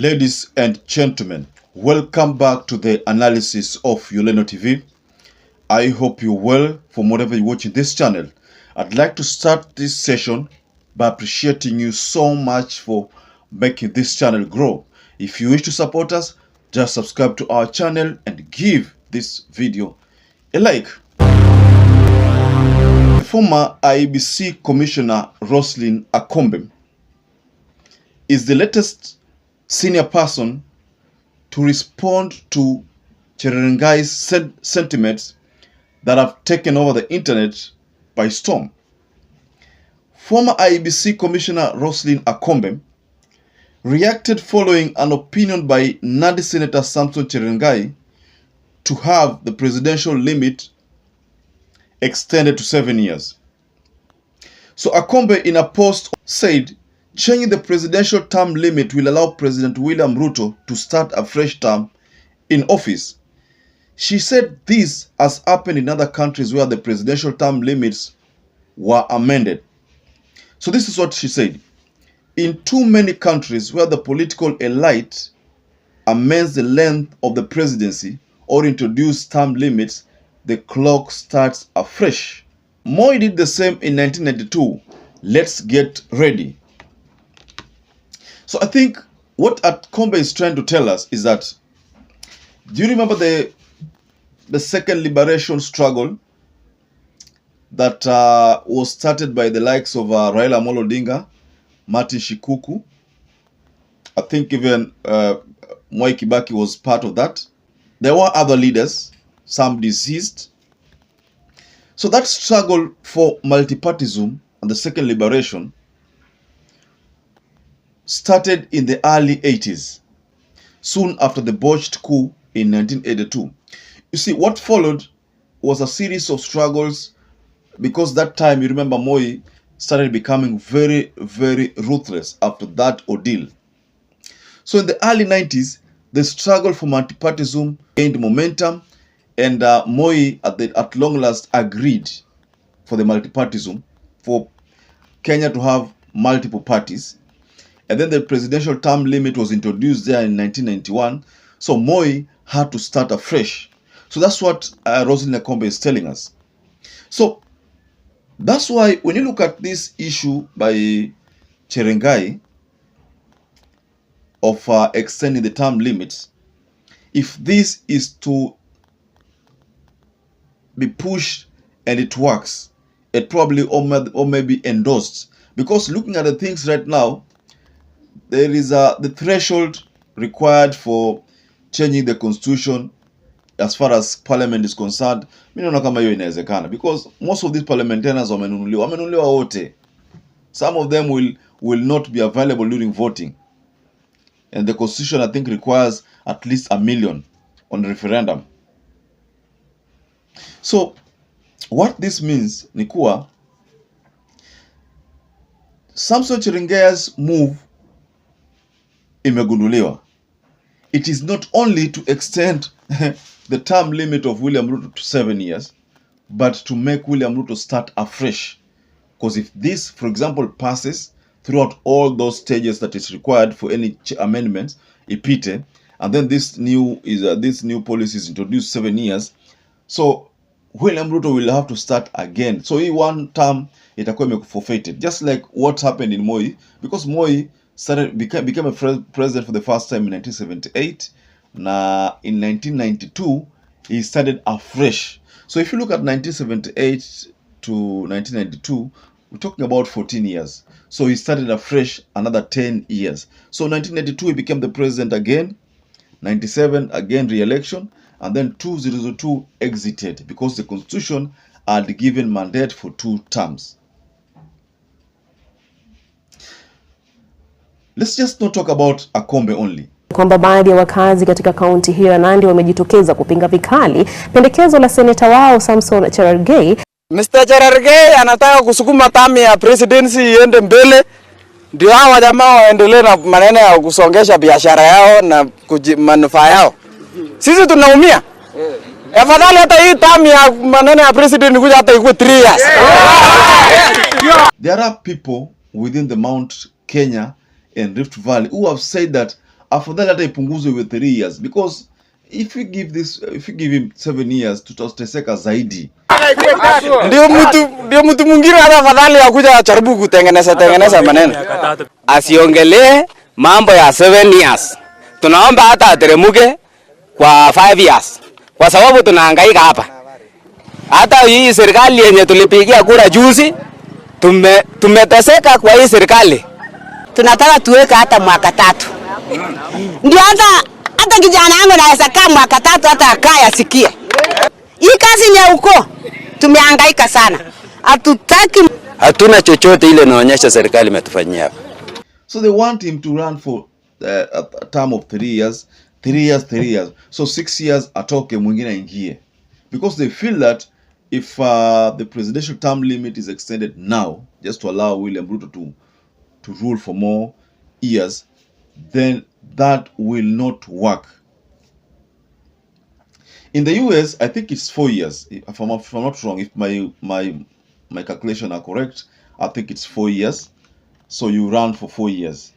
Ladies and gentlemen, welcome back to the analysis of YOLENO TV. I hope you're well from whatever you're watching this channel. I'd like to start this session by appreciating you so much for making this channel grow. If you wish to support us, just subscribe to our channel and give this video a like. Former IEBC Commissioner ROSELYNE AKOMBE is the latest senior person to respond to Cherargei's sentiments that have taken over the internet by storm. Former IEBC Commissioner ROSELYNE AKOMBE reacted following an opinion by Nandi Senator Samson Cherargei to have the presidential limit extended to 7 years. So AKOMBE in a post said changing the presidential term limit will allow President William Ruto to start a fresh term in office. She said this has happened in other countries where the presidential term limits were amended. So this is what she said. In too many countries where the political elite amends the length of the presidency or introduce term limits, the clock starts afresh. Moi did the same in 1992. Let's get ready. So I think what AKOMBE is trying to tell us is that, do you remember the second liberation struggle that was started by the likes of Raila Amolo Odinga, Martin Shikuku? I think even Mwai Kibaki was part of that. There were other leaders, some deceased. So that struggle for multipartyism and the second liberation started in the early 80s, soon after the botched coup in 1982. You see, what followed was a series of struggles, because that time, you remember, Moi started becoming very, very ruthless after that ordeal. So in the early 90s, the struggle for multipartyism gained momentum, and Moi at long last agreed for the multipartyism, for Kenya to have multiple parties. And then the presidential term limit was introduced there in 1991. So Moi had to start afresh. So that's what ROSELYNE AKOMBE is telling us. So that's why when you look at this issue by Cherargei of extending the term limits, if this is to be pushed and it works, it probably or maybe endorsed. Because looking at the things right now, there is the threshold required for changing the constitution as far as parliament is concerned. Mimi naona kama hiyo inawezekana, because most of these parliamentarians wamenunuliwa wote. Some of them will not be available during voting, and the constitution, I think, requires at least 1 million on referendum. So what this means ni kuwa Samson Cherargei's move imegunduliwa. It is not only to extend the term limit of William Ruto to 7 years, but to make William Ruto start afresh. Because if this, for example, passes throughout all those stages that is required for any amendments, ipite, and then this new policy is introduced 7 years, so William Ruto will have to start again. So he one term itakuwa forfeited, just like what happened in Moi, because Moi became a president for the first time in 1978. Now in 1992 he started afresh. So if you look at 1978 to 1992, we're talking about 14 years. So he started afresh another 10 years. So 1992 he became the president again, 97 again re-election, and then 2002 exited because the constitution had given mandate for 2 terms. Let's just not talk about AKOMBE only. Kwamba baadhi ya wakazi katika kaunti hiyo ya Nandi wamejitokeza kupinga vikali pendekezo la seneta wao Samson Cherargei. Mr. Cherargei anataka kusukuma tamu ya presidency iende mbele, ndio hao jamaa waendelee na maneno ya kusongesha biashara yao na manufaa yao. Sisi tunaumia. Afadhali hata hii tamu ya maneno ya president kuja hata ikuwe 3 years. There are people within the Mount Kenya and Rift Valley who have said that afadhali hata ipunguzwe with 3 years, because if we give him 7 years tutateseka zaidi. Ndio mtu mwingine hata afadhali akuja ajaribu kutengeneza maneno. Asiongelee mambo ya 7 years. Tunaomba hata ateremuke kwa 5 years. Kwa sababu tunahangaika hapa. Hata hii serikali yenye tulipigia kura juzi tumeteseka kwa hii serikali. Tunataka tuweke hata mwaka 3. Ndio hata kijana yangu anaweza kaa mwaka 3 hata akaya asikie. Hii kazi ni uko. Tumehangaika sana. Hatuna chochote ile inaonyesha serikali imetufanyia hapa. So they want him to run for a term of 3 years, 3 years. So 6 years atoke mwingine aingie. Because they feel that if the presidential term limit is extended now, just to allow William Ruto to rule for more years, then that will not work. In the US, I think it's 4 years. If I'm not wrong, if my calculations are correct, I think it's 4 years. So you run for 4 years.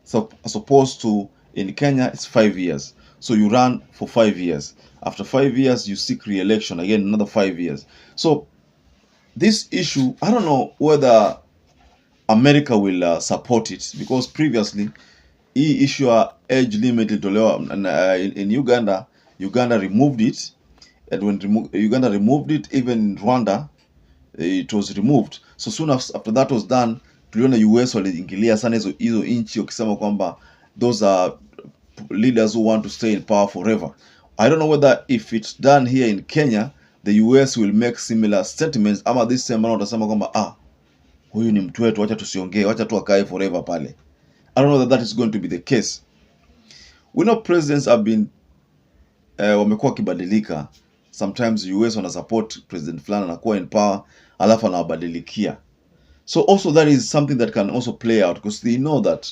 So as opposed to in Kenya, it's 5 years. So you run for 5 years. After 5 years, you seek re-election again, another 5 years. So this issue, I don't know whether America will support it, because previously, hii issue age limit in Uganda removed it, and when Uganda removed it, even in Rwanda, it was removed. So soon after that was done, tuliona US waliingilia sana hizo inchi wakisema kwamba those are leaders who want to stay in power forever. I don't know whether if it's done here in Kenya, the US will make similar statements, ama this time around watasema kwamba huyu ni mtu wetu, wacha tusiongee, wacha tu akae forever pale. I don't know that that is going to be the case. We know presidents have been wamekuwa kibadilika. Sometimes US wana support president fulani anakuwa in power, alafu anawabadilikia. So also that is something that can also play out, because they know that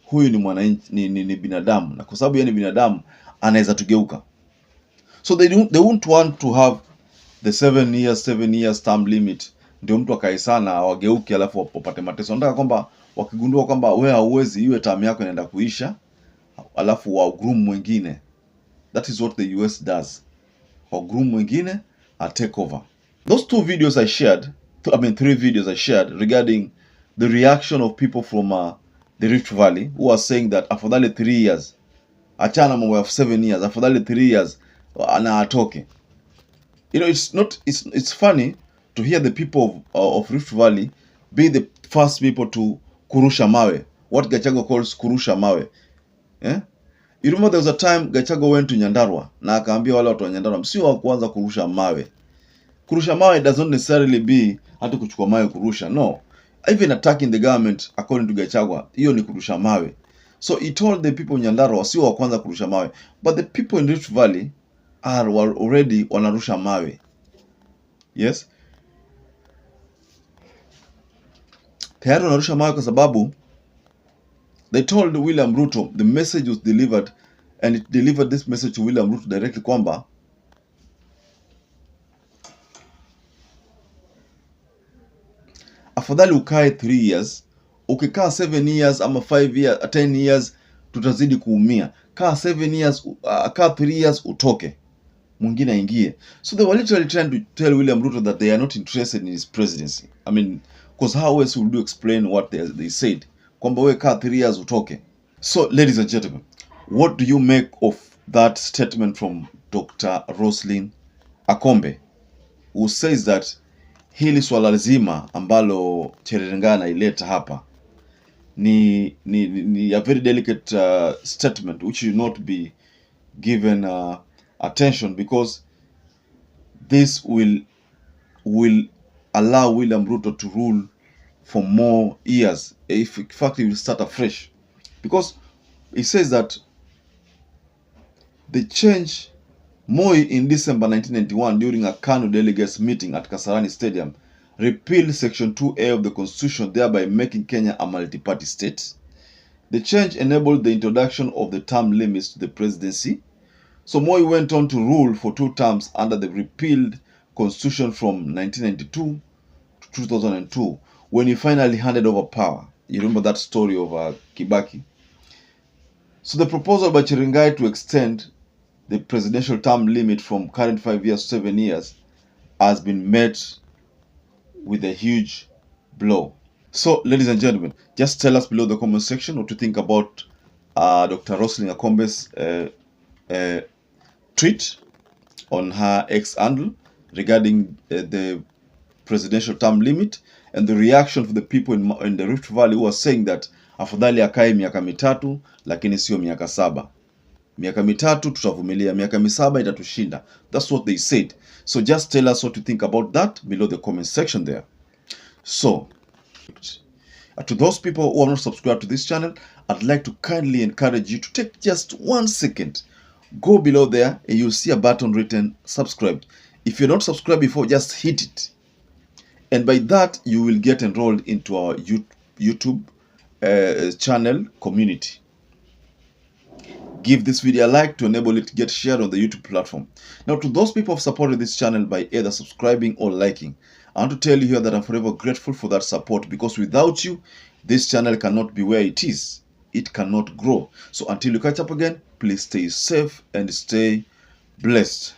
huyu ni mwananchi, ni binadamu, na kwa sababu yeye ni binadamu anaweza tugeuka. So they won't want to have the 7 years term limit, ndio mtu akae sana awageuke alafu wapate mateso. Nataka kwamba wakigundua kwamba wewe hauwezi, iwe term yako inaenda kuisha, alafu wa groom mwingine. That is what the US does. Wa groom mwingine take over. Those 2 videos I shared, 3 videos I shared regarding the reaction of people from the Rift Valley who are saying that afadhali 3 years, achana mambo ya 7 years, afadhali 3 years ana atoke. You know, it's funny to hear the people of Rift Valley be the first people to kurusha mawe, what Gachagua calls kurusha mawe. Yeah? You remember there was a time Gachagua went to Nyandarua na akaambia wale watu wa Nyandarua msio wa kuanza kurusha mawe. Kurusha mawe does not necessarily be hata kuchukua mawe kurusha. No. Even attacking the government, according to Gachagua, hiyo ni kurusha mawe. So he told the people in Nyandarua sio wa kwanza kurusha mawe. But the people in Rift Valley were already wanarusha mawe. Yes? Tayari wanarusha mawe kwa sababu they told William Ruto, the message was delivered, and it delivered this message to William Ruto directly kwamba afadhali ukae 3 years, ukikaa 7 years ama 5 years, 10 years tutazidi kuumia. Kaa 7 years, kaa 3 years utoke, mwingine aingie. So they were literally trying to tell William Ruto that they are not interested in his presidency. I mean, because how else would you explain what they said? Kwamba wewe kaa 3 years utoke. So ladies and gentlemen, what do you make of that statement from Dr. ROSELYNE AKOMBE, who says that hili swala zima ambalo Cherargei anaileta hapa ni a very delicate statement which should not be given attention, because this will allow William Ruto to rule for more years. If in fact he will start afresh, because he says that the change Moi in December 1991 during a KANU delegates meeting at Kasarani Stadium repealed Section 2A of the Constitution, thereby making Kenya a multi-party state. The change enabled the introduction of the term limits to the presidency. So Moi went on to rule for 2 terms under the repealed Constitution from 1992 to 2002, when he finally handed over power. You remember that story of Kibaki. So the proposal by Cherargei to extend the presidential term limit from current 5 years to 7 years has been met with a huge blow. So, ladies and gentlemen, just tell us below the comment section what you think about Dr. ROSELYNE AKOMBE's tweet on her X handle regarding the presidential term limit, and the reaction for the people in the Rift Valley who are saying that afadhali akae miaka mitatu lakini sio miaka 7. Miaka mitatu tutavumilia, miaka 7 itatushinda. That's what they said. So just tell us what you think about that below the comment section there. So, to those people who are not subscribed to this channel, I'd like to kindly encourage you to take just 1 second. Go below there and you'll see a button written subscribe. If you're not subscribed before, just hit it. And by that, you will get enrolled into our YouTube channel community. Give this video a like to enable it to get shared on the YouTube platform. Now, to those people who have supported this channel by either subscribing or liking, I want to tell you here that I'm forever grateful for that support, because without you, this channel cannot be where it is. It cannot grow. So until you catch up again, please stay safe and stay blessed.